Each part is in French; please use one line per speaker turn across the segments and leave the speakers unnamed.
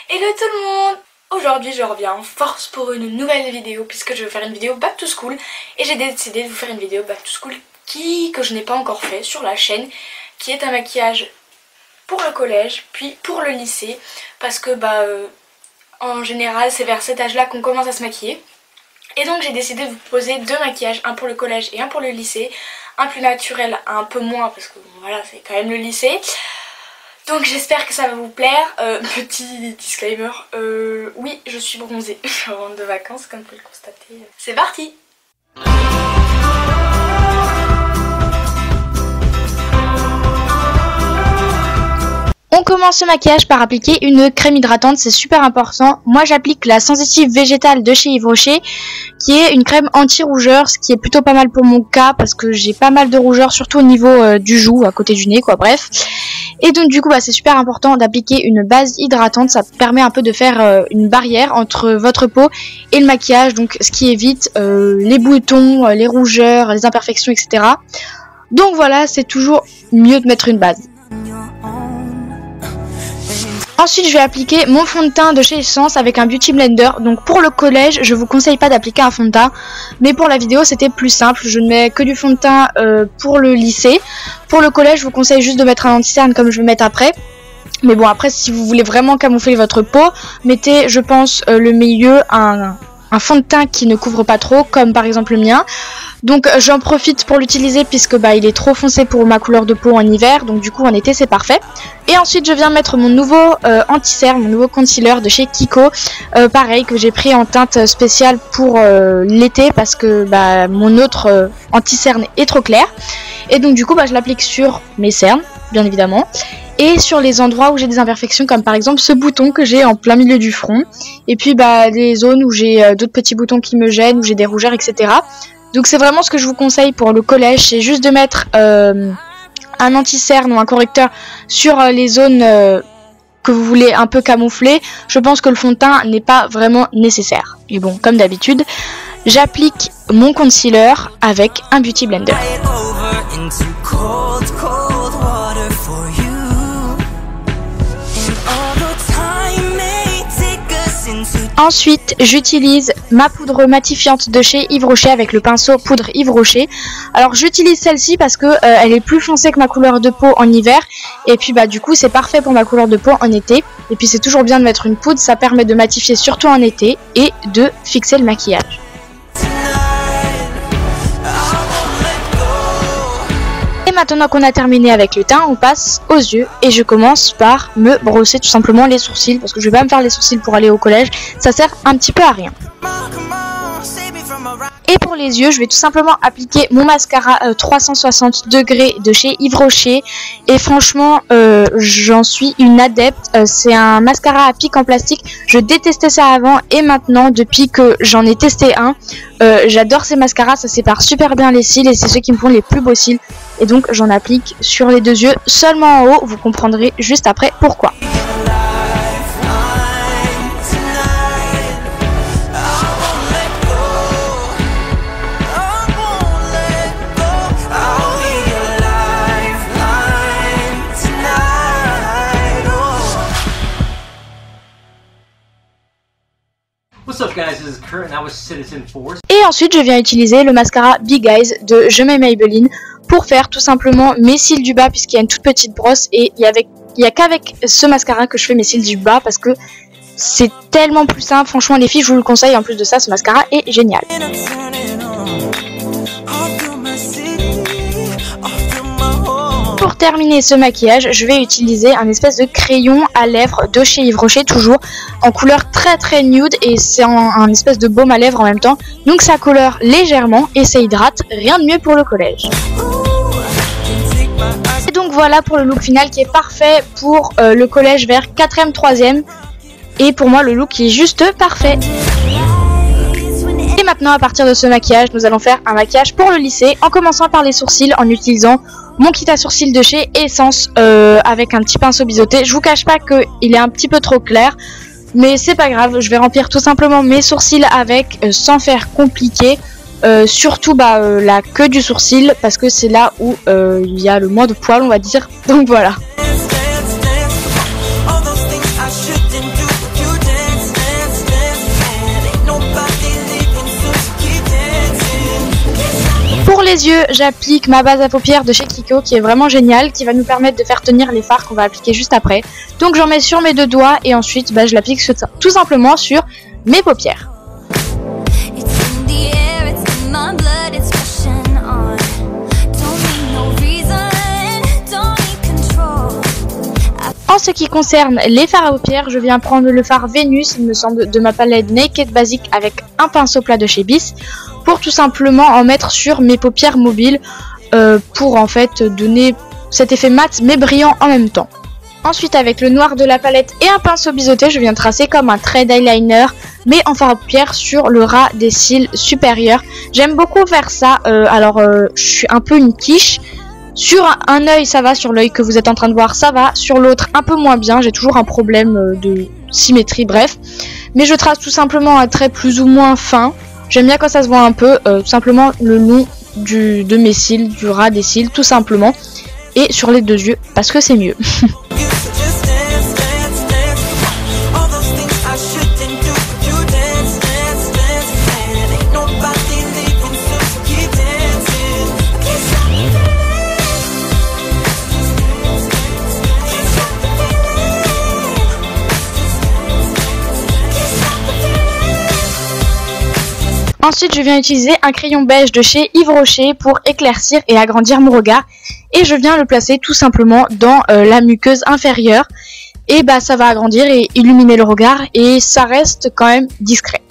Hello tout le monde! Aujourd'hui je reviens en force pour une nouvelle vidéo puisque je vais faire une vidéo back to school et j'ai décidé de vous faire une vidéo back to school que je n'ai pas encore fait sur la chaîne, qui est un maquillage pour le collège puis pour le lycée parce que en général c'est vers cet âge là qu'on commence à se maquiller. Et donc j'ai décidé de vous proposer deux maquillages, un pour le collège et un pour le lycée, un plus naturel, un peu moins parce que voilà, c'est quand même le lycée. Donc j'espère que ça va vous plaire. Petit disclaimer, oui je suis bronzée, je rentre de vacances comme vous pouvez le constater. C'est parti!
On commence ce maquillage par appliquer une crème hydratante, c'est super important. Moi j'applique la Sensitive Végétale de chez Yves Rocher, qui est une crème anti-rougeur, ce qui est plutôt pas mal pour mon cas parce que j'ai pas mal de rougeur, surtout au niveau du joug, à côté du nez quoi, bref. Et donc du coup c'est super important d'appliquer une base hydratante, ça permet un peu de faire une barrière entre votre peau et le maquillage, donc ce qui évite les boutons, les rougeurs, les imperfections, etc. Donc voilà, c'est toujours mieux de mettre une base. Ensuite je vais appliquer mon fond de teint de chez Essence avec un Beauty Blender. Donc pour le collège je vous conseille pas d'appliquer un fond de teint, mais pour la vidéo c'était plus simple, je ne mets que du fond de teint pour le lycée. Pour le collège je vous conseille juste de mettre un anti-cerne comme je vais mettre après. Mais bon, après si vous voulez vraiment camoufler votre peau, mettez je pense le milieu un fond de teint qui ne couvre pas trop, comme par exemple le mien. Donc j'en profite pour l'utiliser puisque il est trop foncé pour ma couleur de peau en hiver, donc du coup en été c'est parfait. Et ensuite je viens mettre mon nouveau anti-cerne, mon nouveau concealer de chez Kiko, pareil que j'ai pris en teinte spéciale pour l'été parce que mon autre anti-cerne est trop clair. Et donc du coup je l'applique sur mes cernes bien évidemment, et sur les endroits où j'ai des imperfections comme par exemple ce bouton que j'ai en plein milieu du front, et puis les zones où j'ai d'autres petits boutons qui me gênent, où j'ai des rougeurs, etc. Donc c'est vraiment ce que je vous conseille pour le collège, c'est juste de mettre un anti-cerne ou un correcteur sur les zones que vous voulez un peu camoufler. Je pense que le fond de teint n'est pas vraiment nécessaire. Et bon, comme d'habitude, j'applique mon concealer avec un Beauty Blender. Ensuite, j'utilise ma poudre matifiante de chez Yves Rocher avec le pinceau poudre Yves Rocher. Alors j'utilise celle-ci parce que elle est plus foncée que ma couleur de peau en hiver. Et puis du coup c'est parfait pour ma couleur de peau en été. Et puis c'est toujours bien de mettre une poudre, ça permet de matifier surtout en été et de fixer le maquillage. Maintenant qu'on a terminé avec le teint, on passe aux yeux et je commence par me brosser tout simplement les sourcils parce que je vais pas me faire les sourcils pour aller au collège, ça sert un petit peu à rien. Et pour les yeux, je vais tout simplement appliquer mon mascara 360 degrés de chez Yves Rocher. Et franchement, j'en suis une adepte. C'est un mascara à pic en plastique. Je détestais ça avant et maintenant, depuis que j'en ai testé un, j'adore ces mascaras. Ça sépare super bien les cils et c'est ceux qui me font les plus beaux cils. Et donc, j'en applique sur les deux yeux, seulement en haut. Vous comprendrez juste après pourquoi. Et ensuite je viens utiliser le mascara Big Eyes de Je m'aime Maybelline pour faire tout simplement mes cils du bas puisqu'il y a une toute petite brosse et il y a qu'avec ce mascara que je fais mes cils du bas parce que c'est tellement plus simple. Franchement les filles je vous le conseille, en plus de ça ce mascara est génial. Pour terminer ce maquillage, je vais utiliser un espèce de crayon à lèvres de chez Yves Rocher, toujours en couleur très nude, et c'est un espèce de baume à lèvres en même temps. Donc ça colore légèrement et ça hydrate, rien de mieux pour le collège. Et donc voilà pour le look final qui est parfait pour le collège vers 4e, 3e. Et pour moi le look est juste parfait. Et maintenant à partir de ce maquillage, nous allons faire un maquillage pour le lycée en commençant par les sourcils en utilisant mon kit à sourcils de chez Essence avec un petit pinceau biseauté. Je vous cache pas qu'il est un petit peu trop clair, mais c'est pas grave, je vais remplir tout simplement mes sourcils avec sans faire compliqué. Surtout la queue du sourcil parce que c'est là où il y a le moins de poils, on va dire. Donc voilà. les yeux, j'applique ma base à paupières de chez Kiko qui est vraiment géniale, qui va nous permettre de faire tenir les fards qu'on va appliquer juste après. Donc j'en mets sur mes 2 doigts et ensuite je l'applique tout simplement sur mes paupières. En ce qui concerne les fards à paupières, je viens prendre le fard Vénus, il me semble, de ma palette Naked Basic avec un pinceau plat de chez Bis, pour tout simplement en mettre sur mes paupières mobiles, pour en fait donner cet effet mat mais brillant en même temps. Ensuite, avec le noir de la palette et un pinceau biseauté, je viens tracer comme un trait d'eyeliner, mais en fard à paupières sur le ras des cils supérieurs. J'aime beaucoup faire ça, je suis un peu une quiche. Sur un œil ça va, sur l'œil que vous êtes en train de voir ça va, sur l'autre un peu moins bien, j'ai toujours un problème de symétrie, bref. Mais je trace tout simplement un trait plus ou moins fin, j'aime bien quand ça se voit un peu, tout simplement le long de mes cils, du ras des cils tout simplement, et sur les 2 yeux parce que c'est mieux. Ensuite, je viens utiliser un crayon beige de chez Yves Rocher pour éclaircir et agrandir mon regard. Et je viens le placer tout simplement dans la muqueuse inférieure. Et ça va agrandir et illuminer le regard et ça reste quand même discret.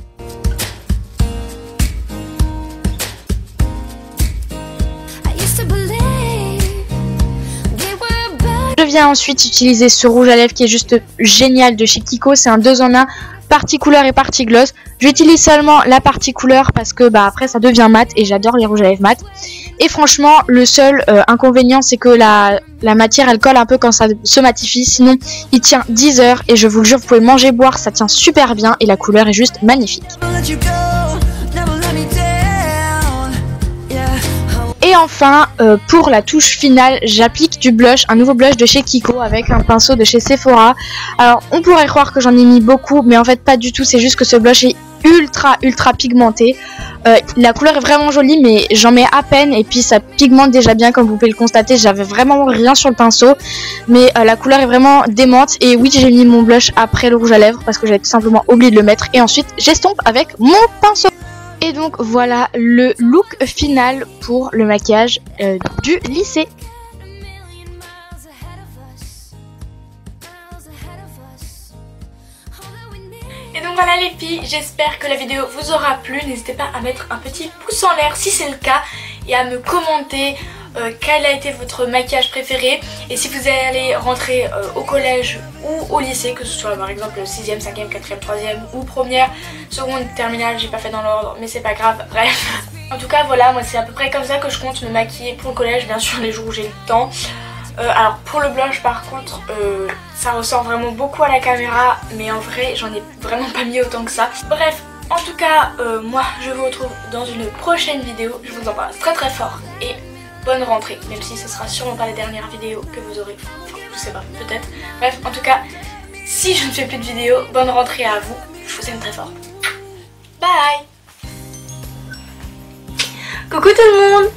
Je viens ensuite utiliser ce rouge à lèvres qui est juste génial de chez Kiko. C'est un 2 en 1. Partie couleur et partie gloss. J'utilise seulement la partie couleur parce que après ça devient mat et j'adore les rouges à lèvres mat. Et franchement le seul inconvénient c'est que la matière elle colle un peu quand ça se matifie. Sinon il tient 10 heures et je vous le jure vous pouvez manger boire, ça tient super bien et la couleur est juste magnifique. Et enfin, pour la touche finale, j'applique du blush, un nouveau blush de chez Kiko avec un pinceau de chez Sephora. Alors, on pourrait croire que j'en ai mis beaucoup, mais en fait pas du tout, c'est juste que ce blush est ultra pigmenté. La couleur est vraiment jolie, mais j'en mets à peine et puis ça pigmente déjà bien comme vous pouvez le constater. J'avais vraiment rien sur le pinceau, mais la couleur est vraiment démente. Et oui, j'ai mis mon blush après le rouge à lèvres parce que j'avais tout simplement oublié de le mettre. Et ensuite, j'estompe avec mon pinceau. Et donc voilà le look final pour le maquillage du lycée.
Et donc voilà les filles, j'espère que la vidéo vous aura plu. N'hésitez pas à mettre un petit pouce en l'air si c'est le cas et à me commenter quel a été votre maquillage préféré. Et si vous allez rentrer au collège ou au lycée, que ce soit par exemple 6ème, 5ème, 4ème, 3ème ou première, seconde, terminale, j'ai pas fait dans l'ordre mais c'est pas grave, bref. En tout cas voilà, moi c'est à peu près comme ça que je compte me maquiller pour le collège, bien sûr les jours où j'ai le temps. Alors pour le blush par contre, ça ressort vraiment beaucoup à la caméra, mais en vrai j'en ai vraiment pas mis autant que ça. Bref, en tout cas moi je vous retrouve dans une prochaine vidéo, je vous embrasse très fort et bonne rentrée, même si ce sera sûrement pas la dernière vidéo que vous aurez, enfin, je sais pas, peut-être. Bref, en tout cas, si je ne fais plus de vidéos, bonne rentrée à vous, je vous aime très fort. Bye. Coucou tout le monde.